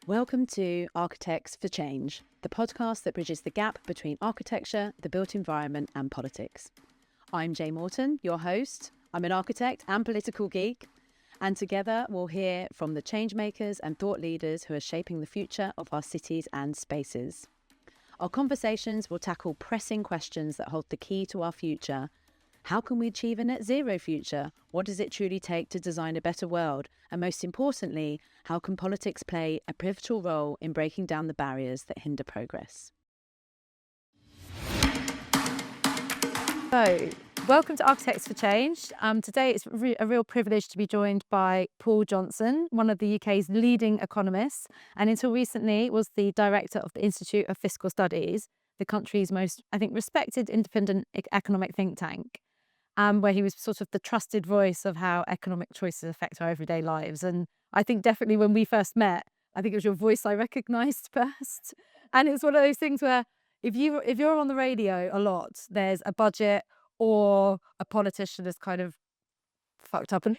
Welcome to Architects for Change, the podcast that bridges the gap between architecture, the built environment, and politics. I'm Jay Morton, your host. I'm an architect and political geek, and together we'll hear from the change makers and thought leaders who are shaping the future of our cities and spaces. Our conversations will tackle pressing questions that hold the key to our future. How can we achieve a net zero future? What does it truly take to design a better world? And most importantly, how can politics play a pivotal role in breaking down the barriers that hinder progress? So, welcome to Architects for Change. Today it's a real privilege to be joined by Paul Johnson, one of the UK's leading economists, and until recently was the director of the Institute of Fiscal Studies, the country's most, respected independent economic think tank. Where he was sort of the trusted voice of how economic choices affect our everyday lives. And I think definitely when we first met, I think it was your voice I recognised first. And it's one of those things where if you're on the radio a lot, there's a budget or a politician is kind of fucked up and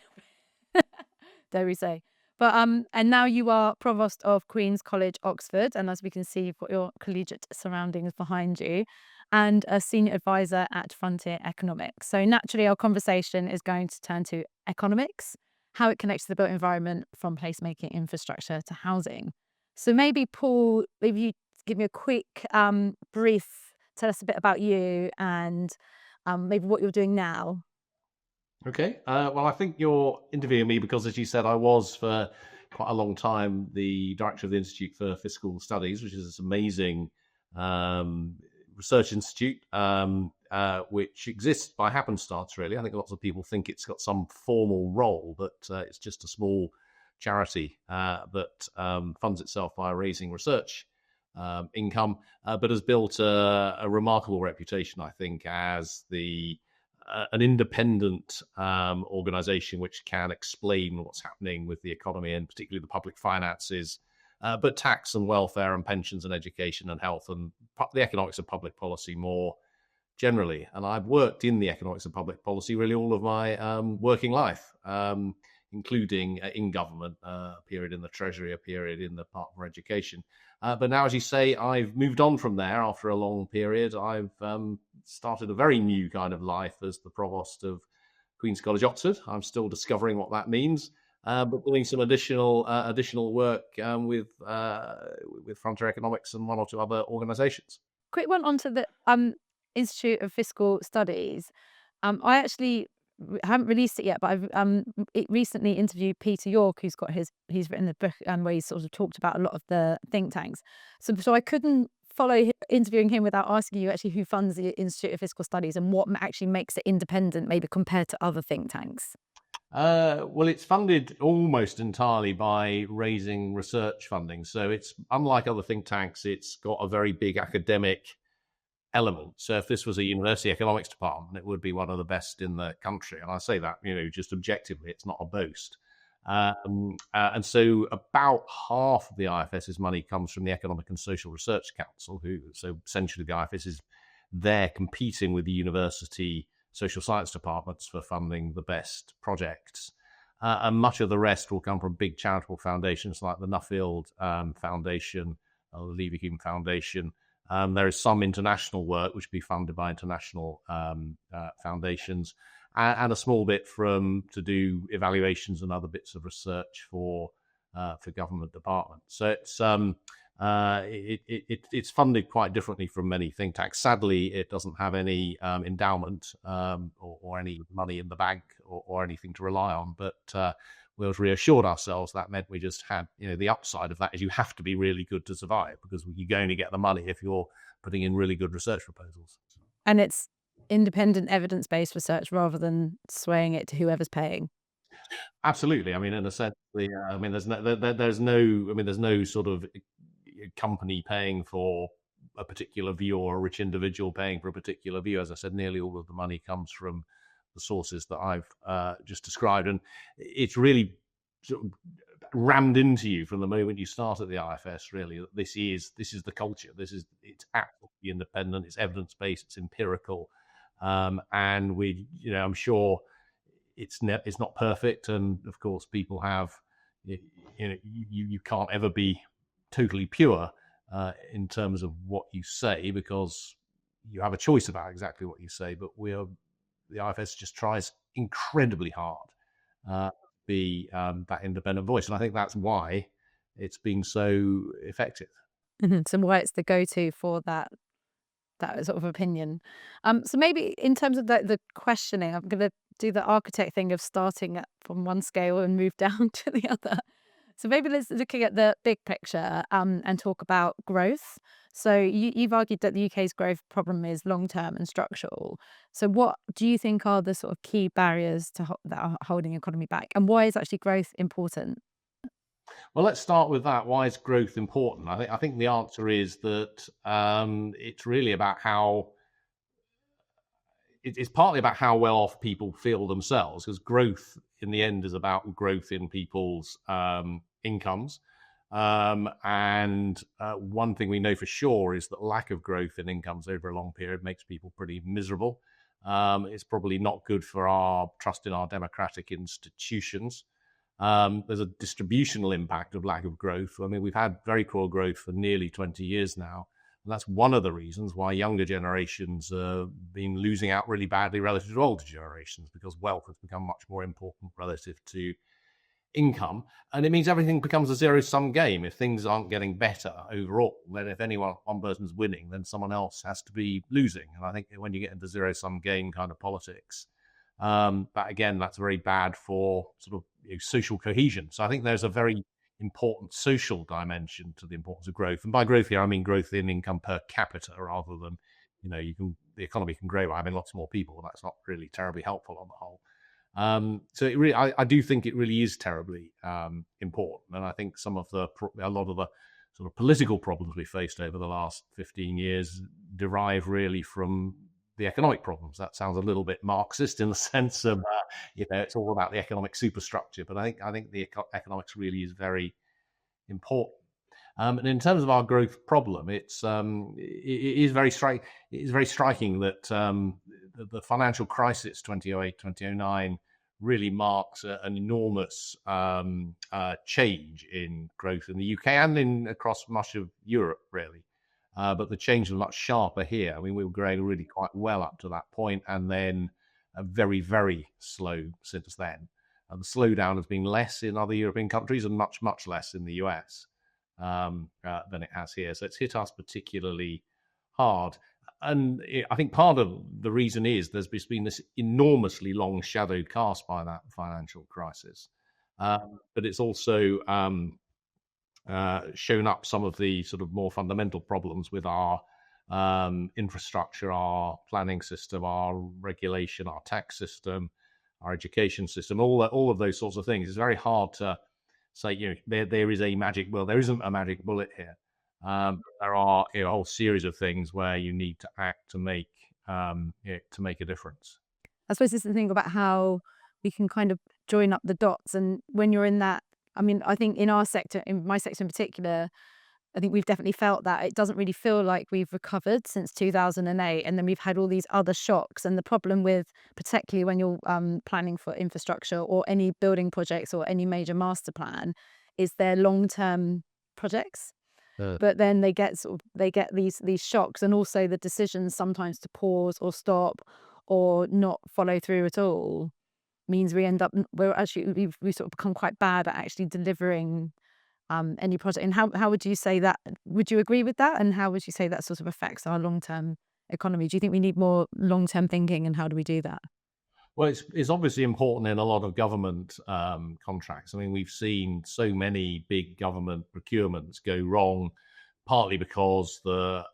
dare we say. But and now you are Provost of Queen's College, Oxford, and as we can see, you've got your collegiate surroundings behind you, and a senior advisor at Frontier Economics. So naturally, our conversation is going to turn to economics, how it connects to the built environment, from placemaking infrastructure to housing. So maybe Paul, maybe you give me a quick brief, tell us a bit about you and maybe what you're doing now. Okay. Well, I think you're interviewing me because, as you said, I was for quite a long time the director of the Institute for Fiscal Studies, which is this amazing research institute, which exists by happenstance, really. I think lots of people think it's got some formal role, but it's just a small charity that funds itself by raising research income, but has built a remarkable reputation, I think, as an independent organization which can explain what's happening with the economy and particularly the public finances, but tax and welfare and pensions and education and health and the economics of public policy more generally. And I've worked in the economics of public policy really all of my working life, including in government, a period in the Treasury, a period in the Department for Education. But now, as you say, I've moved on from there after a long period. I've started a very new kind of life as the Provost of Queen's College, Oxford. I'm still discovering what that means, but doing some additional work with Frontier Economics and one or two other organisations. Quick one onto the Institute of Fiscal Studies. I actually haven't released it yet, but I've recently interviewed Peter York, he's written a book where he's sort of talked about a lot of the think tanks. So I couldn't follow interviewing him without asking you actually who funds the Institute of Fiscal Studies and what actually makes it independent, maybe compared to other think tanks. Well, it's funded almost entirely by raising research funding. So it's unlike other think tanks, it's got a very big academic element. So if this was a university economics department, it would be one of the best in the country. And I say that, just objectively, it's not a boast. And so about half of the IFS's money comes from the Economic and Social Research Council, so essentially the IFS is there competing with the university social science departments for funding the best projects. And much of the rest will come from big charitable foundations like the Nuffield Foundation or the Leverhulme Foundation. There is some international work which will be funded by international foundations, and a small bit to do evaluations and other bits of research for government departments. So it's funded quite differently from many think tanks. Sadly, it doesn't have any endowment or any money in the bank or anything to rely on. But we've reassured ourselves that meant we just had, the upside of that is you have to be really good to survive, because you only get the money if you're putting in really good research proposals. And it's independent evidence-based research rather than swaying it to whoever's paying. Absolutely. I mean, in a sense, there's no sort of company paying for a particular view or a rich individual paying for a particular view. As I said, nearly all of the money comes from the sources that I've just described, and it's really sort of rammed into you from the moment you start at the IFS. Really, that this is the culture. It's absolutely independent. It's evidence based. It's empirical, and I'm sure it's not perfect, and of course, people have you can't ever be totally pure in terms of what you say, because you have a choice about exactly what you say. But the IFS just tries incredibly hard to be that independent voice, and I think that's why it's been so effective. So why it's the go-to for that sort of opinion. So maybe in terms of the questioning, I'm going to do the architect thing of starting from one scale and move down to the other. So maybe let's looking at the big picture and talk about growth. So you've argued that the UK's growth problem is long-term and structural. So what do you think are the sort of key barriers that are holding the economy back, and why is actually growth important? Well, let's start with that. Why is growth important? I think the answer is that it's really about how it's partly about how well off people feel themselves, because growth in the end is about growth in people's incomes. And one thing we know for sure is that lack of growth in incomes over a long period makes people pretty miserable. It's probably not good for our trust in our democratic institutions. There's a distributional impact of lack of growth. I mean, we've had very poor growth for nearly 20 years now. And that's one of the reasons why younger generations have been losing out really badly relative to older generations, because wealth has become much more important relative to income. And it means everything becomes a zero-sum game. If things aren't getting better overall, then if one person's winning, then someone else has to be losing. And I think when you get into zero-sum game kind of politics, but again, that's very bad for sort of social cohesion. So I think there's a very important social dimension to the importance of growth. And by growth here, I mean growth in income per capita, rather than, the economy can grow by having lots more people. That's not really terribly helpful on the whole. So I do think it really is terribly important. And I think a lot of the sort of political problems we faced over the last 15 years derive really from the economic problems. That sounds a little bit Marxist in the sense of, it's all about the economic superstructure. But I think the economics really is very important. And in terms of our growth problem, it is very striking that the financial crisis 2008, 2009 really marks an enormous change in growth in the UK and across much of Europe, really. But the change was much sharper here. I mean, we were growing really quite well up to that point, and then very, very slow since then. And the slowdown has been less in other European countries and much, much less in the US than it has here. So it's hit us particularly hard. And I think part of the reason is there's been this enormously long shadow cast by that financial crisis. But it's also shown up some of the sort of more fundamental problems with our infrastructure, our planning system, our regulation, our tax system, our education system, all of those sorts of things. It's very hard to say, there is a magic. Well, there isn't a magic bullet here. There are a whole series of things where you need to act to make a difference. I suppose this is the thing about how we can kind of join up the dots. And when you're in that, I mean, I think in our sector, in my sector in particular, I think we've definitely felt that it doesn't really feel like we've recovered since 2008. And then we've had all these other shocks. And the problem with, particularly when you're planning for infrastructure or any building projects or any major master plan, is they're long-term projects. But then they get these shocks, and also the decisions sometimes to pause or stop or not follow through at all means we sort of become quite bad at actually delivering any project. And how would you say that? Would you agree with that? And how would you say that sort of affects our long-term economy? Do you think we need more long-term thinking, and how do we do that? Well, it's obviously important in a lot of government contracts. I mean, we've seen so many big government procurements go wrong, partly because the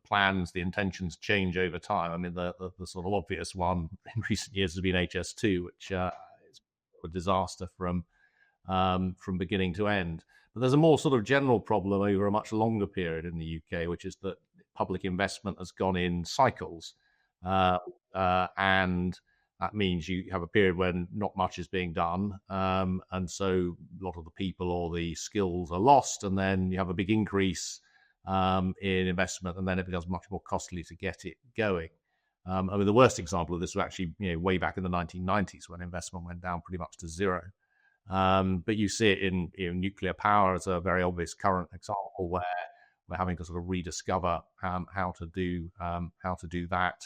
plans, the intentions change over time. I mean, the sort of obvious one in recent years has been HS2, which is a disaster from beginning to end. But there's a more sort of general problem over a much longer period in the UK, which is that public investment has gone in cycles. And that means you have a period when not much is being done. And so a lot of the people or the skills are lost. And then you have a big increase in investment, and then it becomes much more costly to get it going. I mean, the worst example of this was actually way back in the 1990s, when investment went down pretty much to zero. But you see it in nuclear power as a very obvious current example where we're having to sort of rediscover how to do that.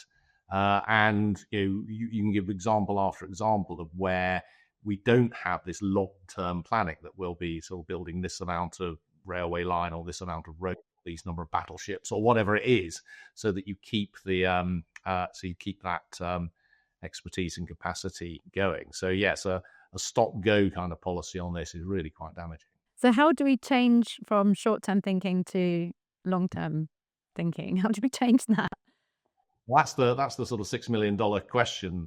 And you can give example after example of where we don't have this long-term planning that we'll be sort of building this amount of railway line or this amount of road, these number of battleships or whatever it is, so that you keep that expertise and capacity going. So yes, a stop-go kind of policy on this is really quite damaging. So how do we change from short-term thinking to long-term thinking? How do we change that? Well, that's the sort of $6 million question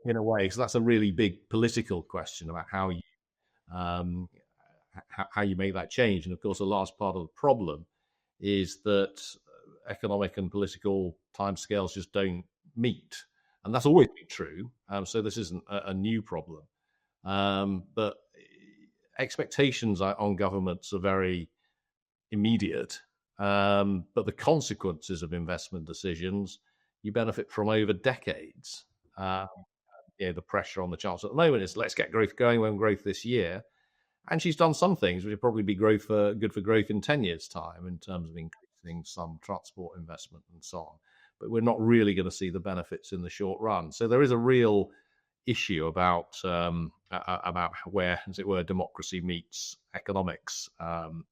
in a way. So that's a really big political question about um, how you make that change. And of course, a large part of the problem is that economic and political timescales just don't meet, and that's always been true. So this isn't a new problem, but expectations on governments are very immediate. But the consequences of investment decisions you benefit from over decades. Uh, the pressure on the chancellor at the moment is let's get growth going. When growth this year, and she's done some things which would probably be good for growth in 10 years' time in terms of increasing some transport investment and so on. But we're not really going to see the benefits in the short run. So there is a real issue about where, as it were, democracy meets economics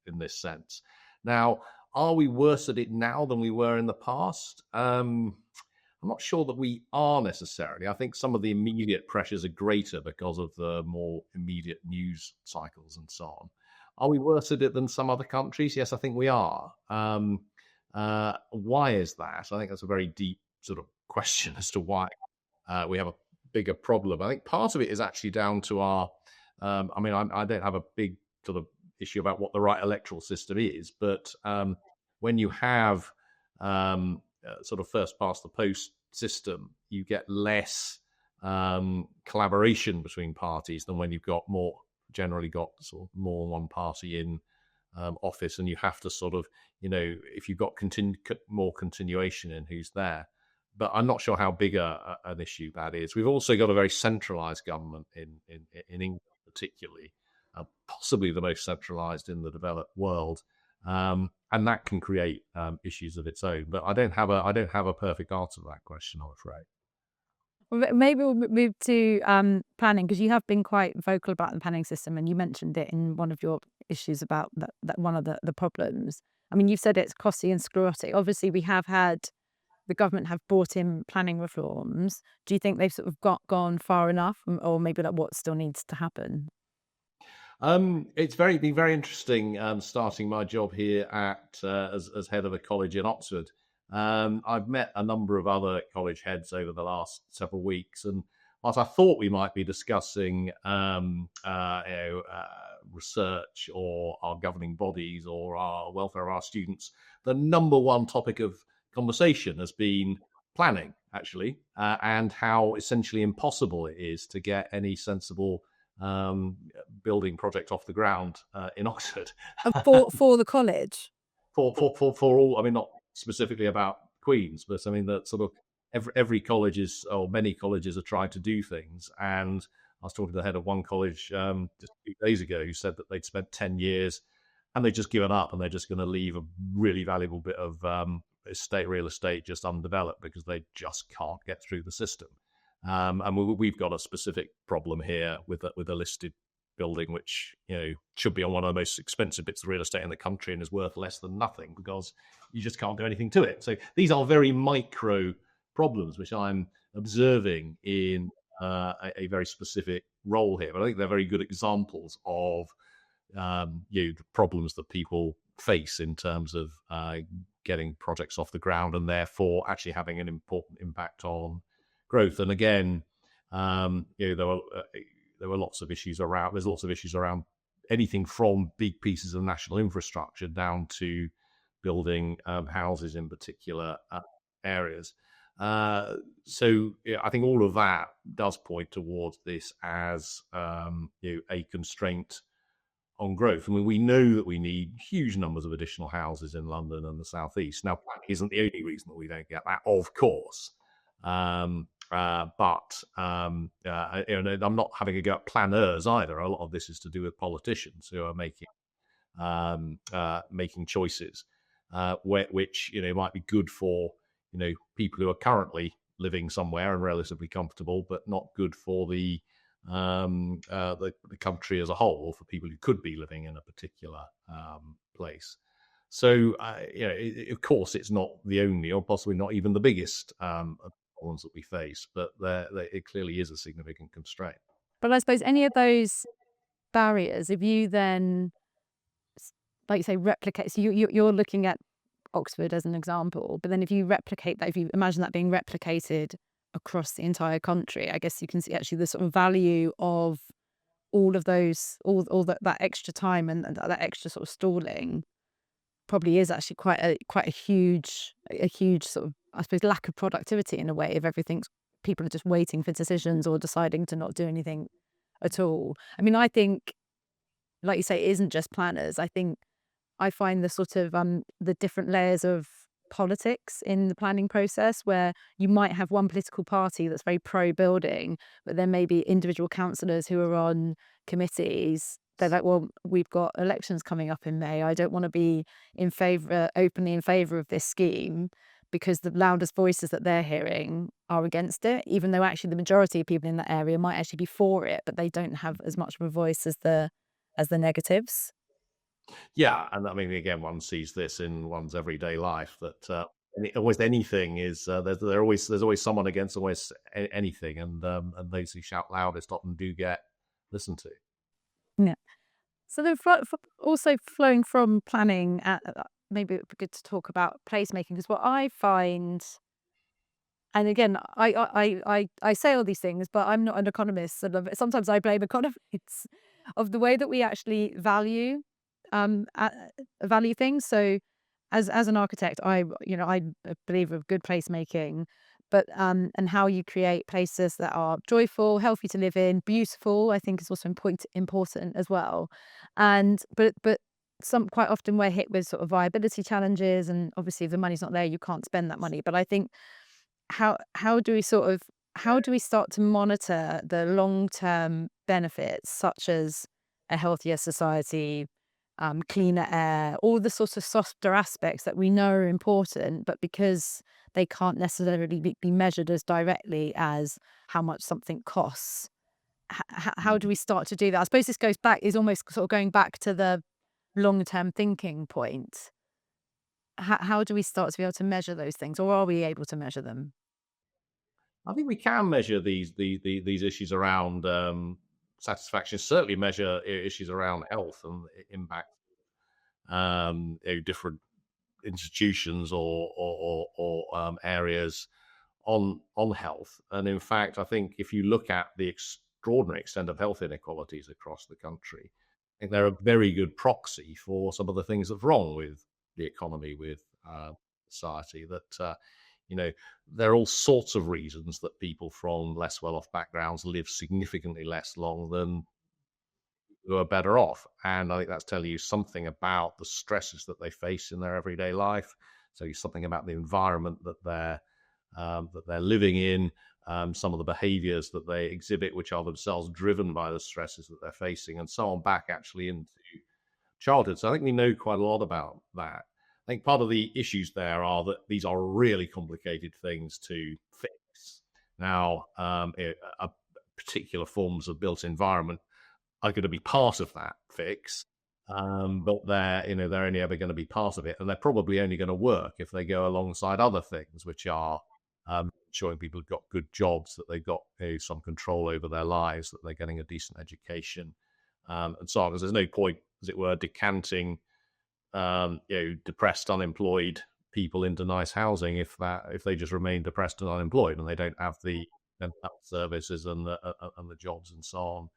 in this sense. Now, are we worse at it now than we were in the past? I'm not sure that we are necessarily. I think some of the immediate pressures are greater because of the more immediate news cycles and so on. Are we worse at it than some other countries? Yes, I think we are. Why is that? I think that's a very deep sort of question as to why we have a bigger problem. I think part of it is actually down to our. I don't have a big sort of issue about what the right electoral system is, but when you have sort of first past the post system, you get less collaboration between parties than when you've got generally got sort of more than one party in office, and you have to sort of, if you've got more continuation in who's there. But I'm not sure how big an issue that is. We've also got a very centralised government in England, particularly, possibly the most centralised in the developed world. And that can create issues of its own. But I don't have a perfect answer to that question, I'm afraid. Well, maybe we'll move to planning, because you have been quite vocal about the planning system, and you mentioned it in one of your issues about that one of the problems. I mean, you've said it's costly and sclerotic. Obviously, the government have brought in planning reforms. Do you think they've sort of gone far enough, or maybe like what still needs to happen? It's been very interesting starting my job here as head of a college in Oxford. I've met a number of other college heads over the last several weeks, and whilst I thought we might be discussing research or our governing bodies or our welfare of our students, the number one topic of conversation has been planning, actually, and how essentially impossible it is to get any sensible building project off the ground in Oxford. For the college? For all, I mean, not specifically about Queen's, but I mean that sort of every college or many colleges are trying to do things. And I was talking to the head of one college just a few days ago who said that they'd spent 10 years and they've just given up and they're just going to leave a really valuable bit of real estate just undeveloped because they just can't get through the system. And we've got a specific problem here with a listed building, which should be on one of the most expensive bits of real estate in the country and is worth less than nothing because you just can't do anything to it. So these are very micro problems, which I'm observing in a very specific role here. But I think they're very good examples of the problems that people face in terms of getting projects off the ground and therefore actually having an important impact on growth. And again, there were lots of issues around. There's lots of issues around anything from big pieces of national infrastructure down to building houses in particular areas. So I think all of that does point towards this as a constraint on growth. I mean, we know that we need huge numbers of additional houses in London and the South East. Now, planning isn't the only reason that we don't get that, of course. I'm not having a go at planners either. A lot of this is to do with politicians who are making choices, which might be good for people who are currently living somewhere and relatively comfortable, but not good for the country as a whole, for people who could be living in a particular place. So, of course, it's not the only, or possibly not even the biggest problems that we face, but it clearly is a significant constraint. But I suppose any of those barriers, if you then, like you say, replicate, so you're looking at Oxford as an example, but then if you replicate that, if you imagine that being replicated across the entire country, I guess you can see actually the sort of value of all of those, all that extra time and that extra sort of stalling probably is actually quite a huge sort of, I suppose, lack of productivity in a way, if everything's, people are just waiting for decisions or deciding to not do anything at all. I mean, I think, like you say, it isn't just planners. I think I find the sort of the different layers of politics in the planning process, where you might have one political party that's very pro building, but then maybe individual councillors who are on committees, they're like, well, we've got elections coming up in May. I don't want to be in favour, openly in favour of this scheme, because the loudest voices that they're hearing are against it, even though actually the majority of people in that area might actually be for it, but they don't have as much of a voice as the negatives. Yeah, and I mean, again, one sees this in one's everyday life that almost anything is there's always someone against always anything, and those who shout loudest often do get listened to. Yeah. So then, also flowing from planning, maybe it would be good to talk about placemaking, because what I find, and again, I say all these things, but I'm not an economist, and sometimes I blame economists of the way that we actually value things. So, as an architect, I'm a believer of good placemaking, but and how you create places that are joyful, healthy to live in, beautiful, I think is also important as well. And but some, quite often we're hit with sort of viability challenges, and obviously if the money's not there, you can't spend that money. But I think, how do we sort of, how do we start to monitor the long-term benefits, such as a healthier society, cleaner air, all the sorts of softer aspects that we know are important, but because they can't necessarily be measured as directly as how much something costs, how do we start to do that? I suppose this goes back, is almost sort of going back to the long-term thinking point. How do we start to be able to measure those things, or are we able to measure them? I think we can measure these issues around satisfaction. Certainly, measure issues around health and impact different institutions or areas on health. And in fact, I think if you look at the extraordinary extent of health inequalities across the country, I think they're a very good proxy for some of the things that's wrong with the economy, with society. That you know, there are all sorts of reasons that people from less well-off backgrounds live significantly less long than who are better off. And I think that's telling you something about the stresses that they face in their everyday life. So something about the environment that they're living in, some of the behaviours that they exhibit, which are themselves driven by the stresses that they're facing, and so on back actually into childhood. So I think we know quite a lot about that. I think part of the issues there are that these are really complicated things to fix. Now, particular forms of built environment are going to be part of that fix, but they're only ever going to be part of it, and they're probably only going to work if they go alongside other things, which are showing people have got good jobs, that they've got some control over their lives, that they're getting a decent education, and so on. Because there's no point, as it were, decanting depressed, unemployed people into nice housing if they just remain depressed and unemployed and they don't have the mental health services and the jobs and so on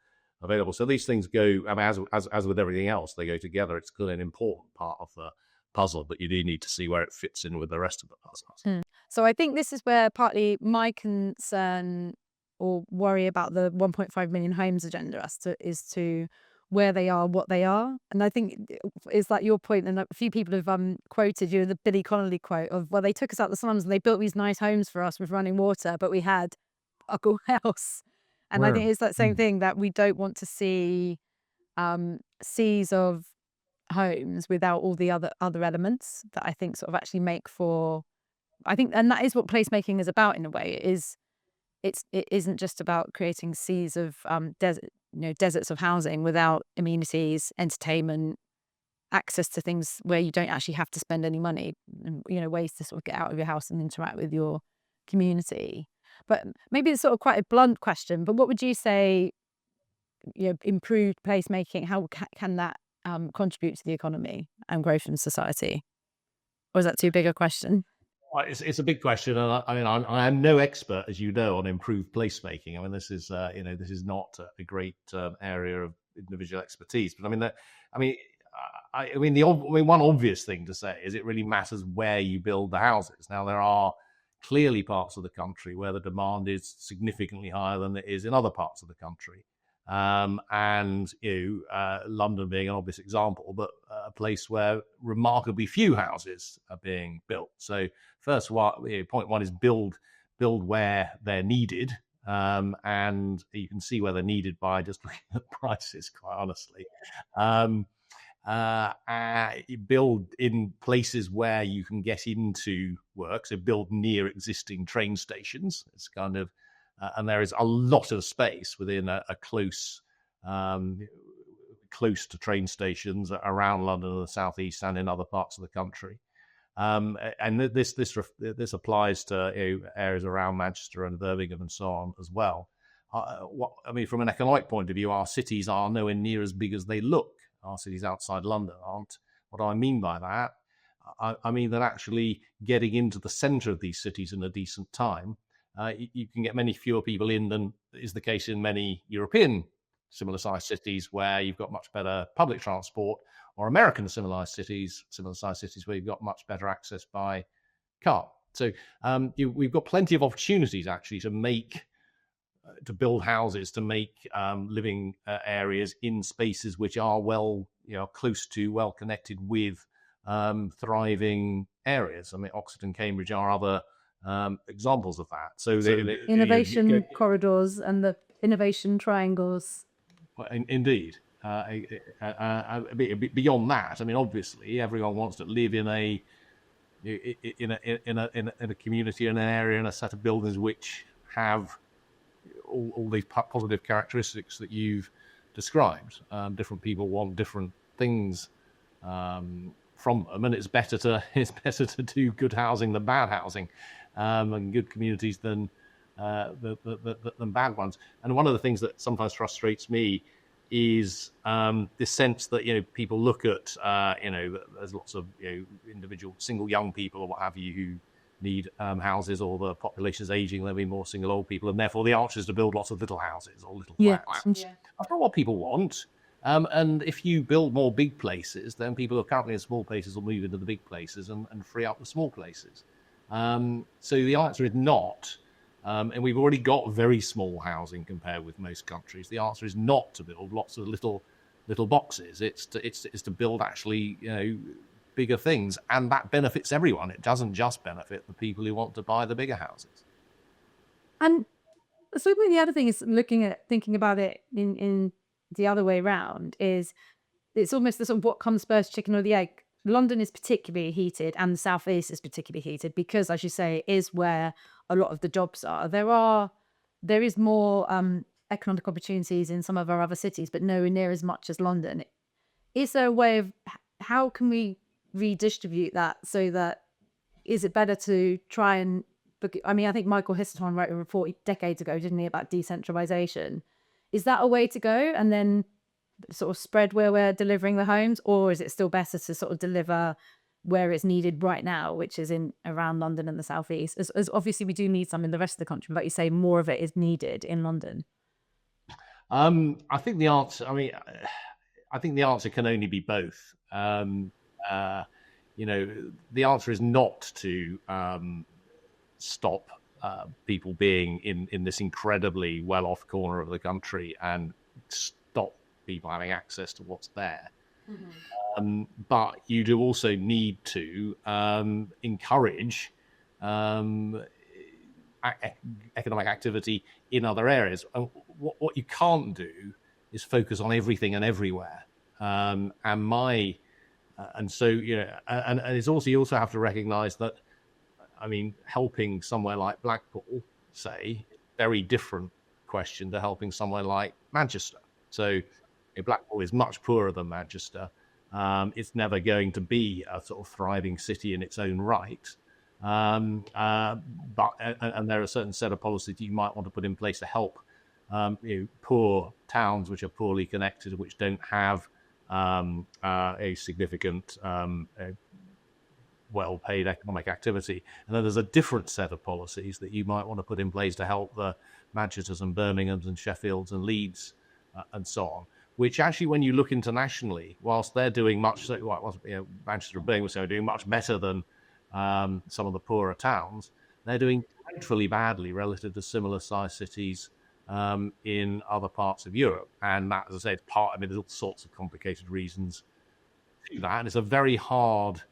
available. So these things go, I mean, as with everything else, they go together. It's clearly an important part of the puzzle, but you do need to see where it fits in with the rest of the puzzles. So I think this is where partly my concern or worry about the 1.5 million homes agenda is to where they are, what they are. And I think, is that your point? And a few people have quoted you, the Billy Connolly quote of, well, they took us out the slums and they built these nice homes for us with running water, but we had ugly house. And I Well, think it's that same thing that we don't want to see seas of homes without all the other elements that I think sort of actually make for. I think, and that is what placemaking is about in a way. It isn't just about creating seas of deserts of housing without amenities, entertainment, access to things where you don't actually have to spend any money, and ways to sort of get out of your house and interact with your community. But maybe it's sort of quite a blunt question, but what would you say, improved placemaking, how can that contribute to the economy and growth in society? Or is that too big a question? well, it's a big question, and I am no expert, as you know, on improved placemaking. I mean, this is this is not a great area of individual expertise. But I mean, one obvious thing to say is it really matters where you build the houses. Now, there are clearly parts of the country where the demand is significantly higher than it is in other parts of the country. And London being an obvious example, but a place where remarkably few houses are being built. So first point one is build where they're needed, and you can see where they're needed by just looking at prices, quite honestly. Build in places where you can get into work, so build near existing train stations. It's kind of and there is a lot of space within a close to train stations around London and the southeast and in other parts of the country. And this applies to areas around Manchester and Birmingham and so on as well. From an economic point of view, our cities are nowhere near as big as they look. Our cities outside London aren't. What do I mean by that? I mean that actually getting into the centre of these cities in a decent time, you can get many fewer people in than is the case in many European similar-sized cities where you've got much better public transport, or American similar-sized cities where you've got much better access by car. So we've got plenty of opportunities actually to build houses, to make living areas in spaces which are close to, well connected with thriving areas. I mean, Oxford and Cambridge are other examples of that. So the innovation corridors and the innovation triangles. Indeed. Beyond that, I mean, obviously, everyone wants to live in a community, in an area, in a set of buildings which have all these positive characteristics that you've described. Different people want different things from them, and it's better to do good housing than bad housing, and good communities than bad ones. And one of the things that sometimes frustrates me is this sense that people look at there's lots of individual single young people or what have you who need houses, or the population is aging, there'll be more single old people, and therefore the answer is to build lots of little houses or little flats. Yeah. That's not what people want. And if you build more big places, then people who are currently in small places will move into the big places and free up the small places. So the answer is not, and we've already got very small housing compared with most countries. The answer is not to build lots of little boxes. It's to build actually bigger things, and that benefits everyone. It doesn't just benefit the people who want to buy the bigger houses. And so the other thing is thinking about it in the other way around, is it's almost the sort of what comes first, chicken or the egg. London is particularly heated, and the southeast is particularly heated because, as you say, it is where a lot of the jobs are. There is more economic opportunities in some of our other cities, but nowhere near as much as London. Is there a way of how can we redistribute that so that, is it better to try and, I mean, I think Michael Histon wrote a report decades ago, didn't he, about decentralization? Is that a way to go, and then sort of spread where we're delivering the homes, or is it still better to sort of deliver where it's needed right now, which is in around London and the southeast? As obviously we do need some in the rest of the country, but you say more of it is needed in London. I think the answer. I think the answer can only be both. The answer is not to stop people being in this incredibly well-off corner of the country and stop people having access to what's there. Mm-hmm. But you do also need to encourage economic activity in other areas. And what you can't do is focus on everything and everywhere. And my and so and it's also, you also have to recognise that, I mean, helping somewhere like Blackpool, say, very different question to helping somewhere like Manchester. So Blackpool is much poorer than Manchester. It's never going to be a sort of thriving city in its own right. But there are a certain set of policies you might want to put in place to help poor towns which are poorly connected, which don't have a significant well-paid economic activity. And then there's a different set of policies that you might want to put in place to help the Manchesters and Birminghams and Sheffields and Leeds and so on, which actually, when you look internationally, whilst they're doing much, Manchester and Birmingham are doing much better than some of the poorer towns, they're doing dreadfully badly relative to similar sized cities in other parts of Europe. And that, as I say, it's there's all sorts of complicated reasons to that. And it's a very hard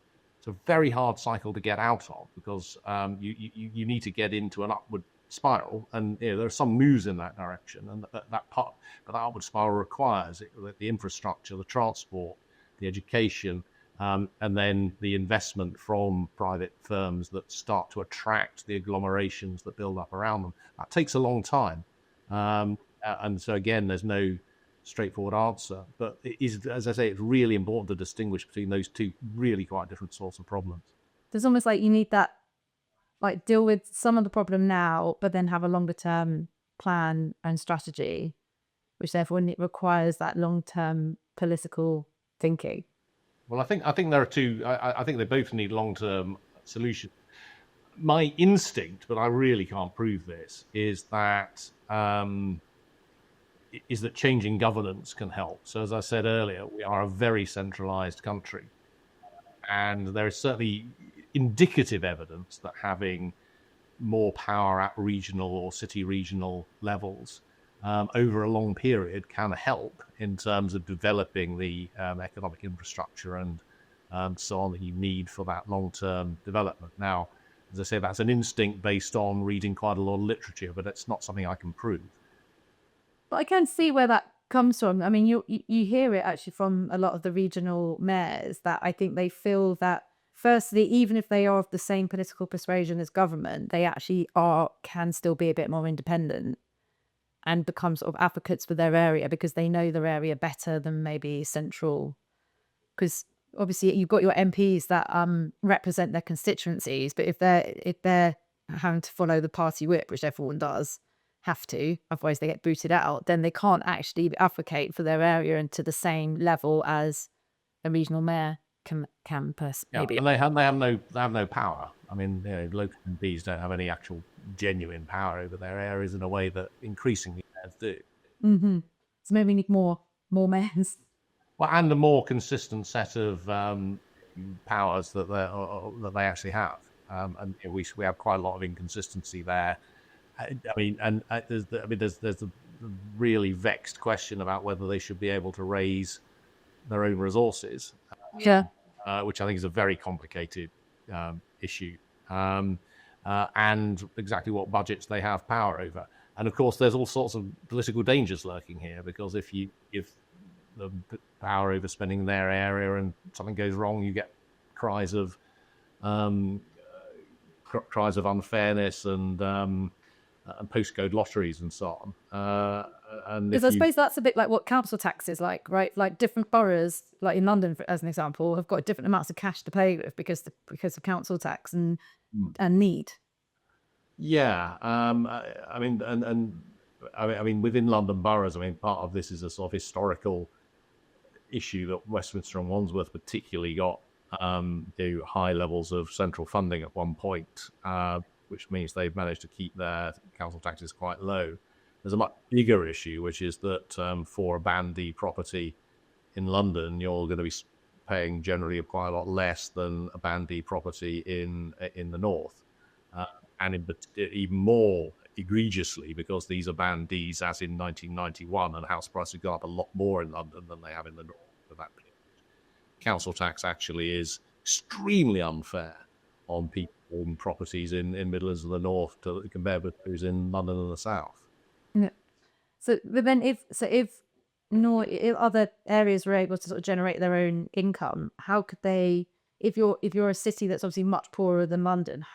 cycle to get out of, because you need to get into an upward spiral, and there are some moves in that direction, and but that upward spiral requires the infrastructure, the transport, the education, and then the investment from private firms that start to attract the agglomerations that build up around them. That takes a long time, and so again, there's no straightforward answer, but it is, as I say, it's really important to distinguish between those two really quite different sorts of problems. There's almost like you need that, like, deal with some of the problem now, but then have a longer term plan and strategy, which therefore requires that long term political thinking. Well, I think there are two. I think they both need long term solutions. My instinct, but I really can't prove this, is that changing governance can help. So, as I said earlier, we are a very centralized country, and there is certainly indicative evidence that having more power at regional or city regional levels over a long period can help in terms of developing the economic infrastructure and so on that you need for that long-term development. Now, as I say, that's an instinct based on reading quite a lot of literature, but it's not something I can prove. But I can see where that comes from. I mean, you hear it actually from a lot of the regional mayors, that I think they feel that, firstly, even if they are of the same political persuasion as government, they actually can still be a bit more independent and become sort of advocates for their area because they know their area better than maybe central. Because obviously you've got your MPs that represent their constituencies, but if they're having to follow the party whip, which everyone does have to, otherwise they get booted out, then they can't actually advocate for their area and to the same level as a regional mayor can maybe. And they have no power. I mean, local MPs don't have any actual genuine power over their areas in a way that increasingly mayors do. Mm-hmm. So maybe we need more mayors. Well, and a more consistent set of powers that they actually have, and we have quite a lot of inconsistency there. I mean, and there's the really vexed question about whether they should be able to raise their own resources. Yeah. Which I think is a very complicated issue, and exactly what budgets they have power over. And of course, there's all sorts of political dangers lurking here, because if you give them power over spending their area and something goes wrong, you get cries of unfairness and postcode lotteries and so on. Because I suppose that's a bit like what council tax is like, right? Like different boroughs, like in London, as an example, have got different amounts of cash to play with because of council tax and need. Yeah, I mean, I mean, within London boroughs, I mean, part of this is a sort of historical issue that Westminster and Wandsworth particularly got high levels of central funding at one point, which means they've managed to keep their council taxes quite low. There's a much bigger issue, which is that for a Band D property in London, you're going to be paying generally quite a lot less than a Band D property in the north, and even more egregiously because these are Band Ds as in 1991, and house prices go up a lot more in London than they have in the north for that period. Council tax actually is extremely unfair on people properties in Midlands and the North compared with those in London and the South. Yeah. So, but then if other areas were able to sort of generate their own income, how could they? If you're a city that's obviously much poorer than London, Yeah.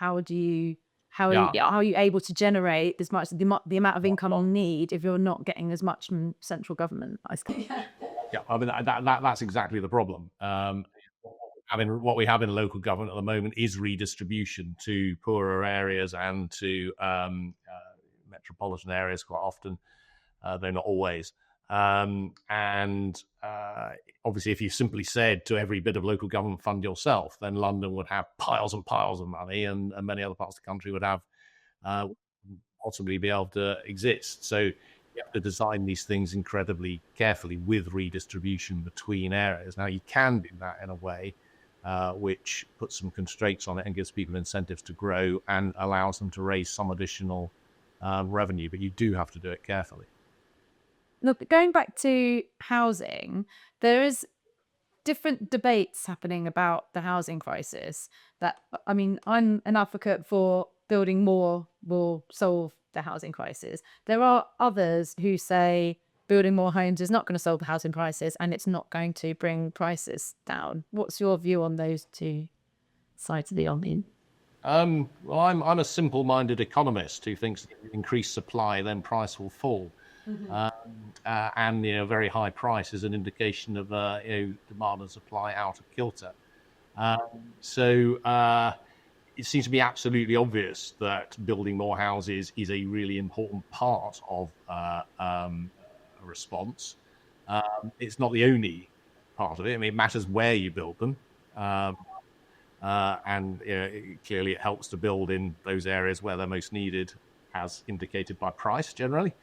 how are you able to generate as much the amount of income on need if you're not getting as much from central government? I suppose. Yeah, I mean that's exactly the problem. What we have in local government at the moment is redistribution to poorer areas and to metropolitan areas quite often, though not always. And obviously, if you simply said to every bit of local government fund yourself, then London would have piles and piles of money, and many other parts of the country would have possibly be able to exist. So you have to design these things incredibly carefully with redistribution between areas. Now, you can do that in a way which puts some constraints on it and gives people incentives to grow and allows them to raise some additional revenue, but you do have to do it carefully. Look, going back to housing, there is different debates happening about the housing crisis. I'm an advocate for building more will solve the housing crisis. There are others who say building more homes is not going to solve the housing crisis and it's not going to bring prices down. What's your view on those two sides of the argument? Well, I'm a simple-minded economist who thinks that if you increase supply, then price will fall. And very high price is an indication of demand and supply out of kilter. So it seems to be absolutely obvious that building more houses is a really important part of a response. It's not the only part of it. I mean, it matters where you build them. And clearly it helps to build in those areas where they're most needed, as indicated by price generally.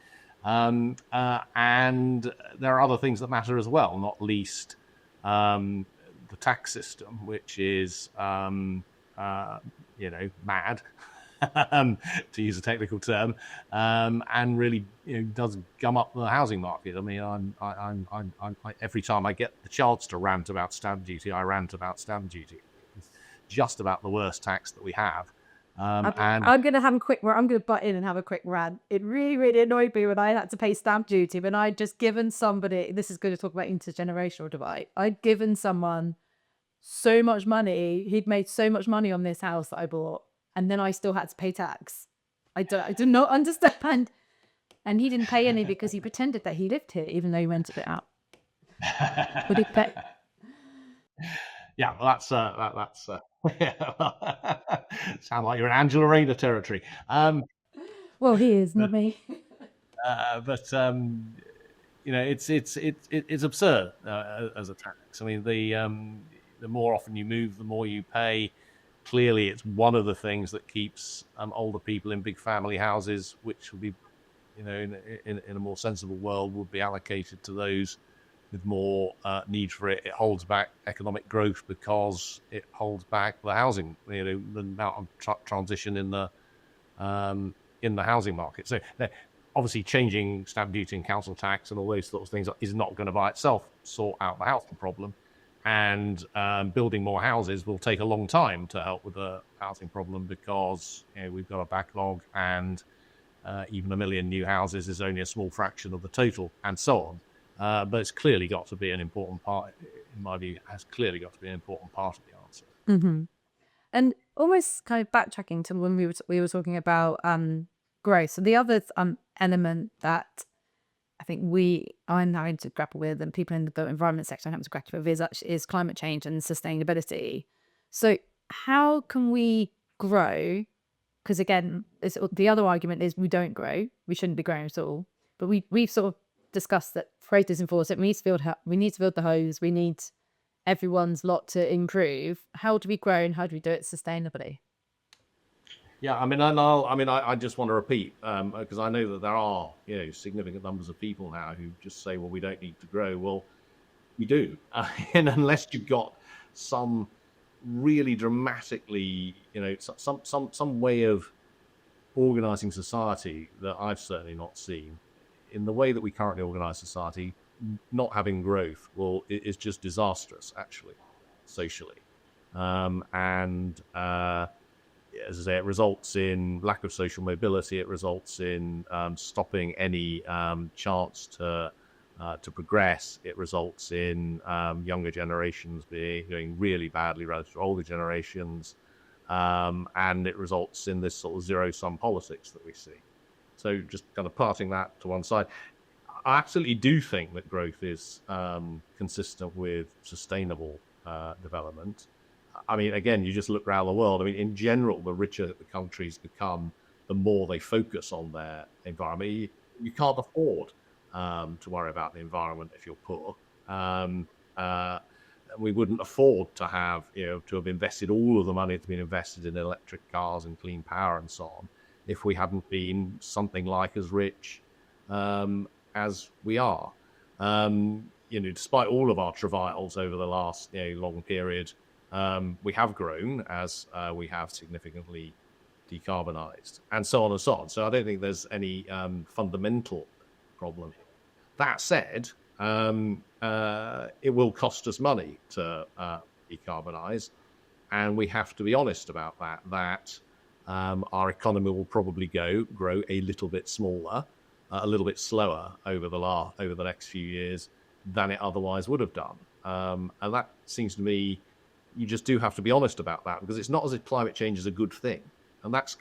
And there are other things that matter as well, not least the tax system, which is mad, to use a technical term, and really does gum up the housing market. I mean, I'm every time I get the chance to rant about stamp duty, I rant about stamp duty. It's just about the worst tax that we have. I'm going to have a quick. I'm going to butt in and have a quick rant. It really, really annoyed me when I had to pay stamp duty. When I'd just given somebody. This is going to talk about intergenerational divide. I'd given someone so much money. He'd made so much money on this house that I bought, and then I still had to pay tax. I did not understand. And he didn't pay any because he pretended that he lived here, even though he rented it out. Would he pay? Yeah, well, that's sound like you're in Angela Rayner territory. Well, he is, not me. But it's absurd as a tax. I mean, the more often you move, the more you pay. Clearly, it's one of the things that keeps older people in big family houses, which would be, in a more sensible world, would be allocated to those with more need for it. It holds back economic growth because it holds back the housing, the amount of transition in the housing market. So obviously changing stamp duty and council tax and all those sorts of things is not going to by itself sort out the housing problem. And building more houses will take a long time to help with the housing problem because we've got a backlog and even 1 million new houses is only a small fraction of the total and so on. But it's clearly got to be an important part, in my view, has clearly got to be an important part of the answer. Mm-hmm. And almost kind of backtracking to when we were talking about growth. So the other element that I think I'm having to grapple with, and people in the built environment sector are having to grapple with, is climate change and sustainability. So how can we grow? Because again, the other argument is we don't grow. We shouldn't be growing at all. But we've sort of discussed that growth is important. We need to build the homes. We need everyone's lot to improve. How do we grow and how do we do it sustainably? Yeah, I just want to repeat because I know that there are significant numbers of people now who just say, well, we don't need to grow. Well, we do, and unless you've got some really dramatically, some way of organising society that I've certainly not seen. In the way that we currently organise society, not having growth is just disastrous, actually, socially, and as I say, it results in lack of social mobility. It results in stopping any chance to progress. It results in younger generations doing really badly relative to older generations, and it results in this sort of zero-sum politics that we see. So just kind of parting that to one side, I absolutely do think that growth is consistent with sustainable development. I mean, again, you just look around the world. I mean, in general, the richer the countries become, the more they focus on their environment. You can't afford to worry about the environment if you're poor. We wouldn't afford to have, to have invested all of the money that's been invested in electric cars and clean power and so on, if we hadn't been something like as rich as we are. Despite all of our travails over the last long period, we have grown as we have significantly decarbonized, and so on and so on. So I don't think there's any fundamental problem here. That said, it will cost us money to decarbonize, and we have to be honest about that our economy will probably grow a little bit smaller, a little bit slower over the next few years than it otherwise would have done. And that seems to me, you just do have to be honest about that, because it's not as if climate change is a good thing. And that's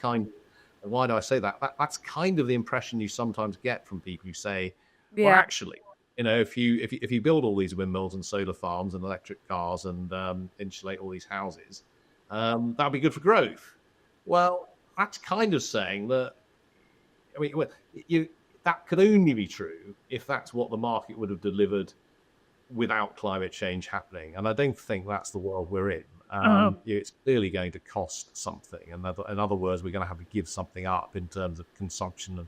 why do I say that? That's kind of the impression you sometimes get from people who say, well, Yeah. actually, if you build all these windmills and solar farms and electric cars and insulate all these houses, that'll be good for growth. Well, that's kind of saying that, I mean, that could only be true if that's what the market would have delivered without climate change happening. And I don't think that's the world we're in. It's clearly going to cost something. And in other words, we're going to have to give something up in terms of consumption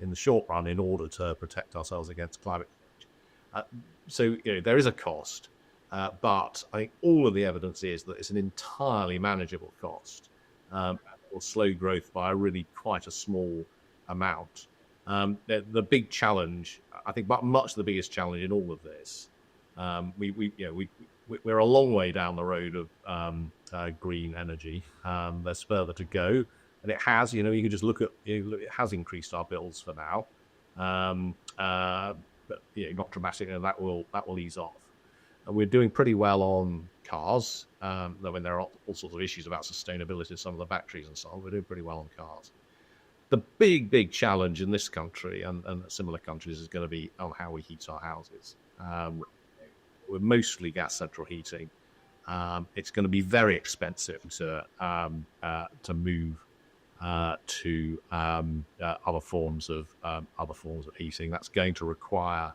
in the short run in order to protect ourselves against climate change. So there is a cost, but I think all of the evidence is that it's an entirely manageable cost. It will slow growth by really quite a small amount. The big challenge, I think, but much the biggest challenge in all of this, we're a long way down the road of green energy. There's further to go, and it has. You can just look at it has increased our bills for now, but not dramatically, and that will ease off. And we're doing pretty well on cars. Though there are all sorts of issues about sustainability of some of the batteries and so on, we're doing pretty well on cars. The big challenge in this country and similar countries is going to be on how we heat our houses. We're mostly gas central heating. It's going to be very expensive to move to other forms of heating. That's going to require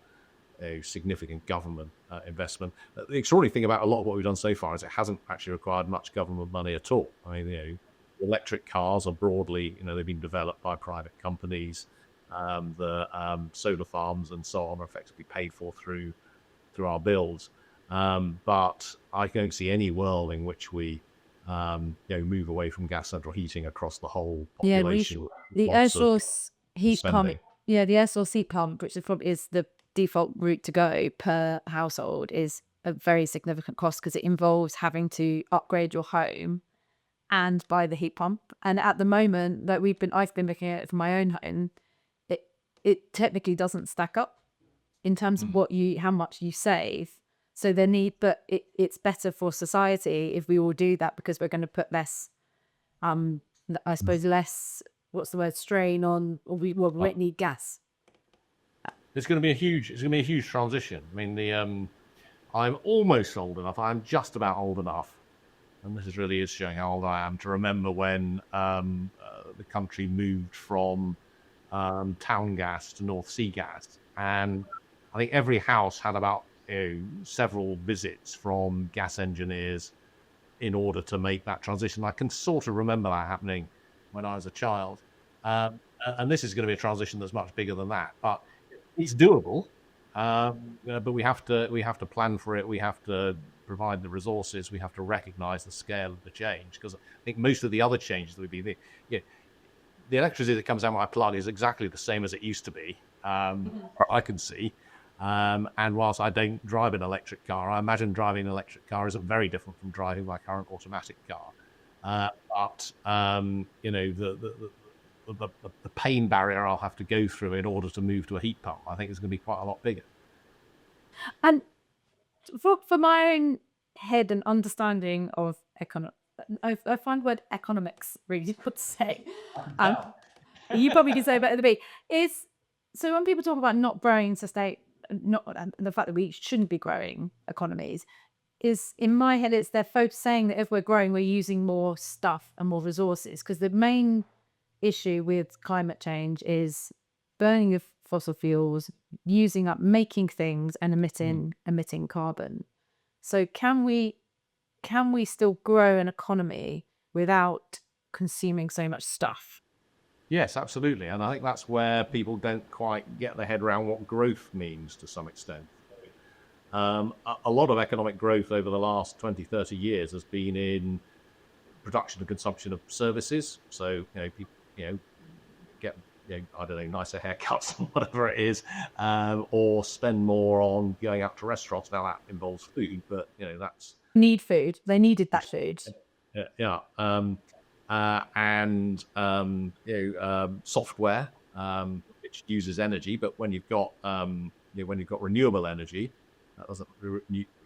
a significant government investment. The extraordinary thing about a lot of what we've done so far is it hasn't actually required much government money at all. I mean, electric cars are broadly, they've been developed by private companies. The solar farms and so on are effectively paid for through our bills. But I don't see any world in which we move away from gas central heating across the whole Yeah, population. the air Lots of source heat pump. spending. Yeah, the air source heat pump, which is the default route to go per household, is a very significant cost because it involves having to upgrade your home and buy the heat pump. And at the moment that I've been looking at it for my own home, it technically doesn't stack up in terms of how much you save. So but it's better for society if we all do that, because we're going to put less, I suppose, less, what's the word, strain on, we won't need gas. It's going to be a huge transition. I mean, I'm almost old enough. I'm just about old enough, and this really is showing how old I am, to remember when the country moved from town gas to North Sea gas, and I think every house had about several visits from gas engineers in order to make that transition. I can sort of remember that happening when I was a child, and this is going to be a transition that's much bigger than that, but it's doable. But we have to plan for it. We have to provide the resources. We have to recognise the scale of the change, because I think most of the other changes that would be the electricity that comes out of my plug is exactly the same as it used to be. I can see. And whilst I don't drive an electric car, I imagine driving an electric car isn't very different from driving my current automatic car. But the pain barrier I'll have to go through in order to move to a heat pump, I think, is going to be quite a lot bigger. And for my own head and understanding of I find the word economics really difficult to say. Um, you probably can say better than me. Is so when people talk about not growing not and the fact that we shouldn't be growing economies, is in my head it's they're saying that if we're growing, we're using more stuff and more resources, because the main issue with climate change is burning of fossil fuels, using up, making things, and emitting carbon. So can we still grow an economy without consuming so much stuff? Yes, absolutely. And I think that's where people don't quite get their head around what growth means to some extent. A lot of economic growth over the last 20, 30 years has been in production and consumption of services. So, people, get, I don't know, nicer haircuts or whatever it is, or spend more on going out to restaurants. Now that involves food, but, that's... Need food. They needed that food. Yeah. And software, which uses energy, but when you've got renewable energy, that doesn't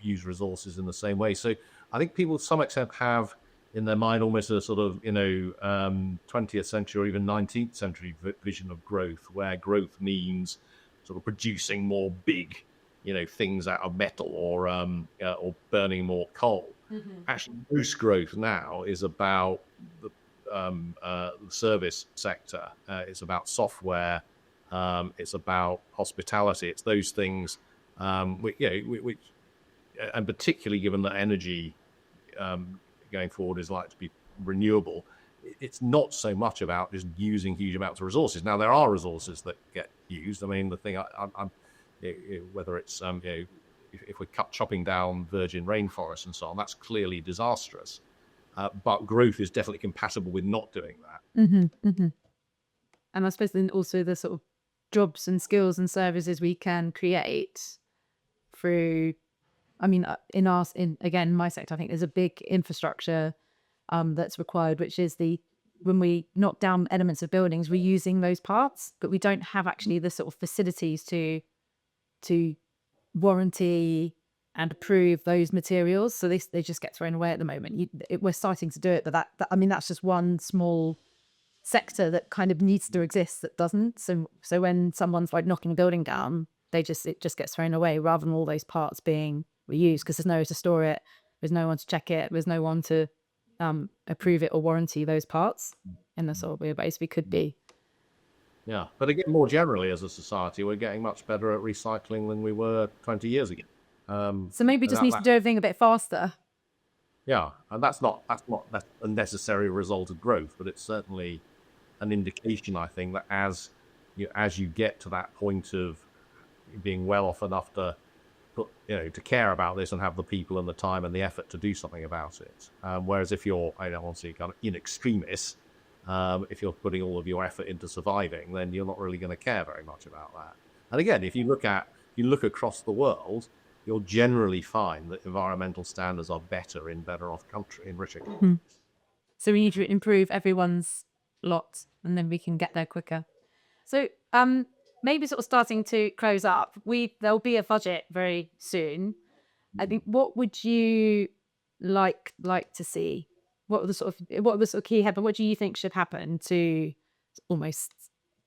use resources in the same way. So I think people, to some extent, have in their mind almost a sort of 20th century or even 19th century vision of growth, where growth means sort of producing more big, things out of metal or burning more coal. Actually, most growth now is about the service sector. It's about software. It's about hospitality. It's those things, which, and particularly given that energy going forward is likely to be renewable, it's not so much about just using huge amounts of resources. Now, there are resources that get used. I mean, the thing, whether it's if we're chopping down virgin rainforests and so on, that's clearly disastrous. But growth is definitely compatible with not doing that. And I suppose then also the sort of jobs and skills and services we can create through, I mean, in my sector, I think there's a big infrastructure that's required, which is when we knock down elements of buildings, reusing those parts, but we don't have actually the sort of facilities to warranty and approve those materials. So they just get thrown away at the moment. We're starting to do it, but that's just one small sector that kind of needs to exist that doesn't. So when someone's like knocking a building down, it just gets thrown away rather than all those parts being reused, because there's nowhere to store it, there's no one to check it, there's no one to approve it or warranty those parts in the sort of weird ways we could be. Yeah, but again, more generally as a society, we're getting much better at recycling than we were 20 years ago. So maybe just needs to do everything a bit faster. Yeah, and that's not a necessary result of growth, but it's certainly an indication, I think, that as you get to that point of being well off enough to to care about this and have the people and the time and the effort to do something about it. Whereas if you're, I don't want to say kind of in extremis, if you're putting all of your effort into surviving, then you're not really going to care very much about that. And again, if you look across the world, you'll generally find that environmental standards are better in richer countries. So we need to improve everyone's lot, and then we can get there quicker. So maybe sort of starting to close up, there'll be a budget very soon. I think, what would you like to see? What are the sort of key headlines? What do you think should happen to almost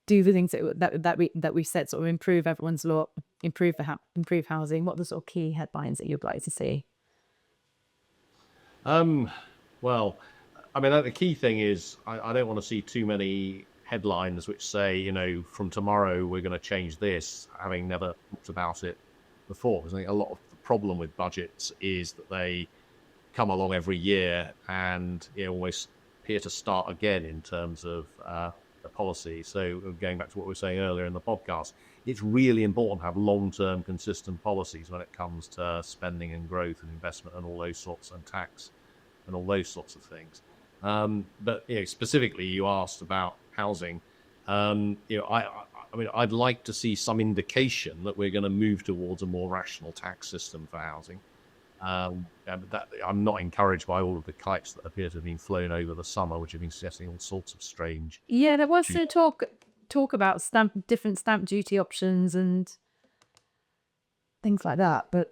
do the things that we said, sort of improve everyone's lot, improve housing? What are the sort of key headlines that you'd like to see? Well, I mean, the key thing is I don't want to see too many headlines which say, from tomorrow we're going to change this, having never thought about it before. Because I think a lot of the problem with budgets is that they come along every year and almost appear to start again in terms of the policy. So going back to what we were saying earlier in the podcast, it's really important to have long-term consistent policies when it comes to spending and growth and investment and all those sorts, and tax and all those sorts of things. But specifically, you asked about housing. I mean, I'd like to see some indication that we're going to move towards a more rational tax system for housing. But I'm not encouraged by all of the kites that appear to have been flown over the summer, which have been suggesting all sorts of strange. Yeah, there was some talk about different stamp duty options and things like that, but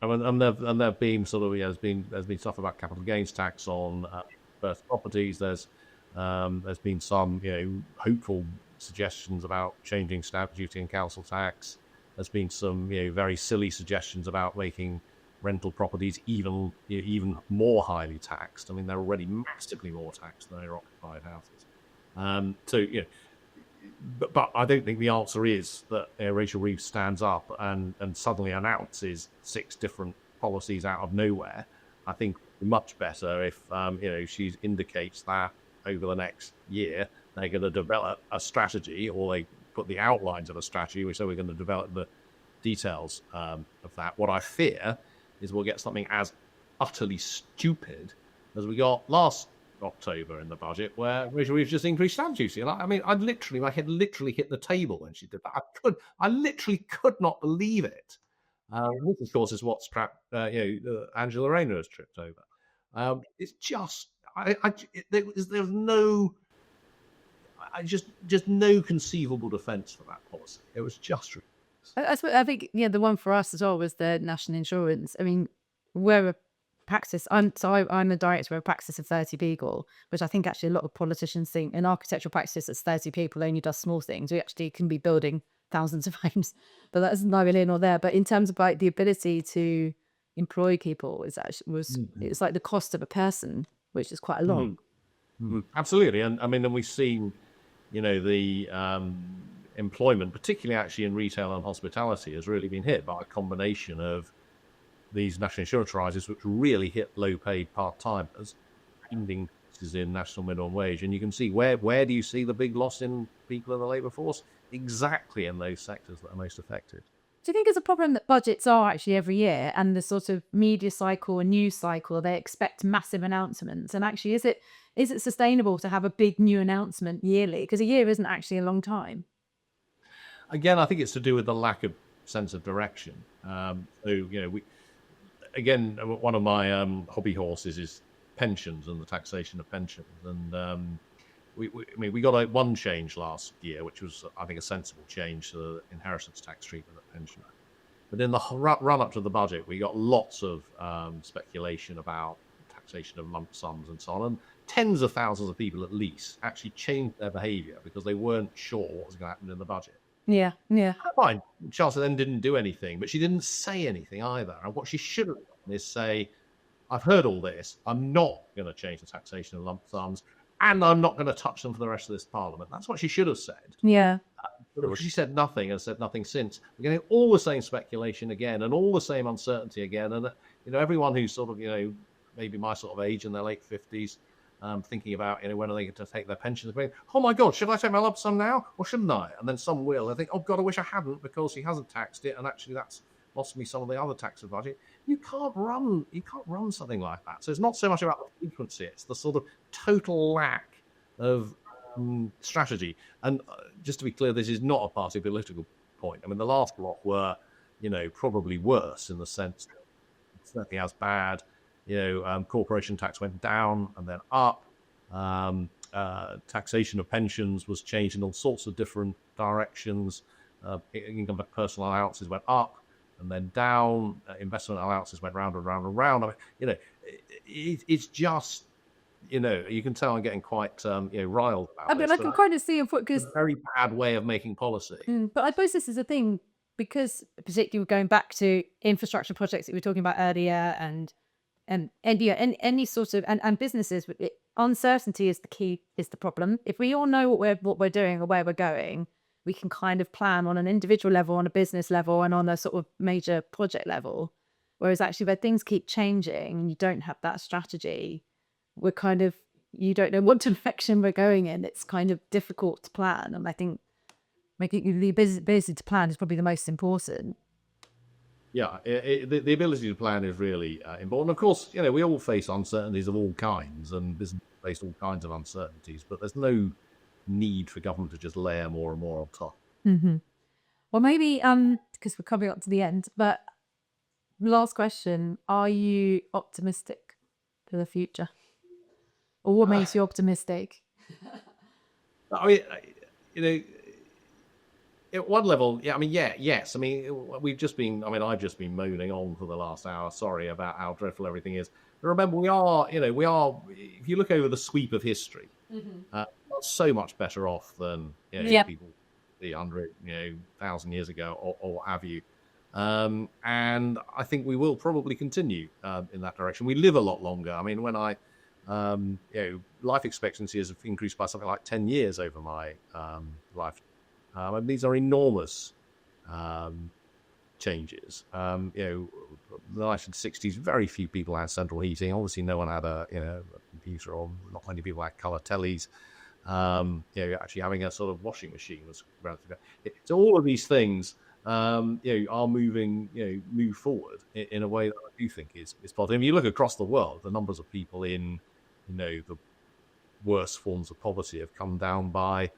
And there've been sort of there's been stuff about capital gains tax on first properties. There's been some hopeful suggestions about changing stamp duty and council tax. There's been some very silly suggestions about making rental properties even more highly taxed. I mean, they're already massively more taxed than their occupied houses. But I don't think the answer is that Rachel Reeves stands up and suddenly announces 6 different policies out of nowhere. I think much better if she indicates that over the next year they're going to develop a strategy, or they put the outlines of a strategy, which so we're going to develop the details of that. What I fear is we'll get something as utterly stupid as we got last October in the budget, where Rachel Reeves just increased stamp duty. And my head literally hit the table when she did that. I literally could not believe it. This, of course, is what Angela Rayner has tripped over. It's just, there's no, just no conceivable defence for that policy. It was just ridiculous. I think the one for us as well was the national insurance. I mean, we're a practice. I'm a director of a practice of 30 people, which I think actually a lot of politicians think in architectural practice that's 30 people only does small things. We actually can be building thousands of homes, but that's neither here nor there. But in terms of like the ability to employ people, it's like the cost of a person, which is quite a lot. Absolutely, and I mean, and we've seen, the employment, particularly actually in retail and hospitality, has really been hit by a combination of these national insurance rises, which really hit low-paid part-timers, and increases in national minimum wage. And you can see where do you see the big loss in people in the labour force? Exactly in those sectors that are most affected. Do you think it's a problem that budgets are actually every year, and the sort of media cycle and news cycle, they expect massive announcements? And actually, is it sustainable to have a big new announcement yearly? Because a year isn't actually a long time. Again, I think it's to do with the lack of sense of direction. One of my hobby horses is pensions and the taxation of pensions. And we got one change last year, which was, I think, a sensible change to the inheritance tax treatment of pension. But in the run up to the budget, we got lots of speculation about taxation of lump sums and so on. And tens of thousands of people at least actually changed their behaviour because they weren't sure what was going to happen in the budget. Yeah. Fine. Chancellor then didn't do anything, but she didn't say anything either. And what she should have done is say, I've heard all this. I'm not going to change the taxation of lump sums, and I'm not going to touch them for the rest of this parliament. That's what she should have said. Yeah. But she said nothing and said nothing since. We're getting all the same speculation again and all the same uncertainty again. And, everyone who's sort of, maybe my sort of age in their late 50s, thinking about, when are they going to take their pensions? Oh my God, should I take my lump sum now or shouldn't I? And then some will. I think, oh God, I wish I hadn't because he hasn't taxed it, and actually that's lost me some of the other tax budget. You can't run something like that. So it's not so much about the frequency; it's the sort of total lack of strategy. And just to be clear, this is not a party political point. I mean, the last lot were, probably worse in the sense that it's certainly as bad. Corporation tax went down and then up. Taxation of pensions was changed in all sorts of different directions. Income personal allowances went up and then down. Investment allowances went round and round and round. I mean, it's just, you can tell I'm getting quite riled about I mean, I can kind of see because it's a very bad way of making policy. But I suppose this is a thing because, particularly going back to infrastructure projects that we were talking about earlier, and any sort of and businesses, uncertainty is the problem. If we all know what we're doing or where we're going, we can kind of plan on an individual level, on a business level, and on a sort of major project level. Whereas actually, where things keep changing and you don't have that strategy, you don't know what direction we're going in. It's kind of difficult to plan, and I think making the ability to plan is probably the most important. Yeah, the ability to plan is really important. Of course, we all face uncertainties of all kinds, and business face all kinds of uncertainties, but there's no need for government to just layer more and more on top. Well, maybe because we're coming up to the end, but Last question. Are you optimistic for the future? Or what makes you optimistic? I mean, you know, at one level, yeah, I mean, yes. I mean, we've just been, I mean, I've just been moaning on for the last hour, sorry, about how dreadful everything is. But remember, if you look over the sweep of history, we're so much better off than, Yep. people 300, 1,000 years ago, or what have you. And I think we will probably continue in that direction. We live a lot longer. I mean, life expectancy has increased by something like 10 years over my life. And these are enormous changes. The 1960s, very few people had central heating. Obviously, no one had a computer, or not many people had color tellies. Actually having a sort of washing machine was relatively. So all of these things, are move forward in a way that I do think is positive. If you look across the world, the numbers of people in, the worst forms of poverty have come down by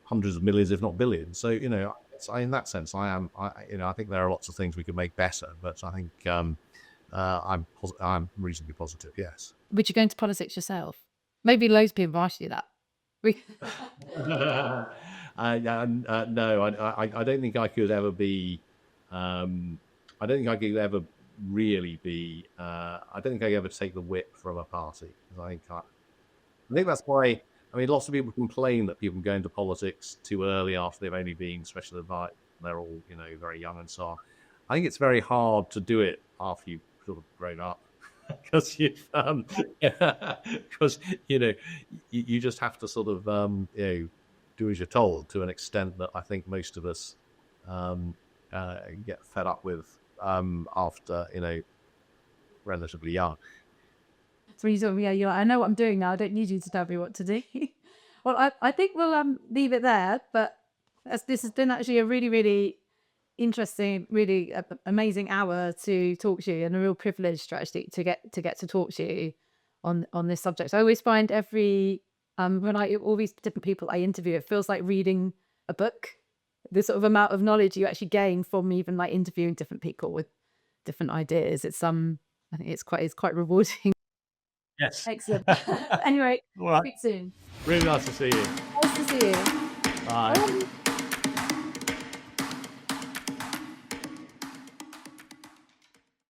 hundreds of millions, if not billions. So, in that sense, I think there are lots of things we could make better, but I think I'm reasonably positive. Yes. Would you go into politics yourself? Maybe loads of people ask you that. No, I don't think I could ever be. I don't think I could ever really be. I don't think I could ever take the whip from a party. I think that's why. I mean, lots of people complain that people go into politics too early after they've only been special advised. They're all, very young and so on. I think it's very hard to do it after you've sort of grown up, because you just have to sort of do as you're told, to an extent that I think most of us get fed up with after relatively young. So you sort of, I know what I'm doing now. I don't need you to tell me what to do. Well, I think we'll leave it there. But this has been actually a really, really interesting, really amazing hour to talk to you, and a real privilege to actually to get to talk to you on this subject. I always find when all these different people I interview, it feels like reading a book. The sort of amount of knowledge you actually gain from even like interviewing different people with different ideas. I think it's quite rewarding. Yes. Excellent. Anyway, All right. speak soon. Really nice to see you. Nice to see you. Bye.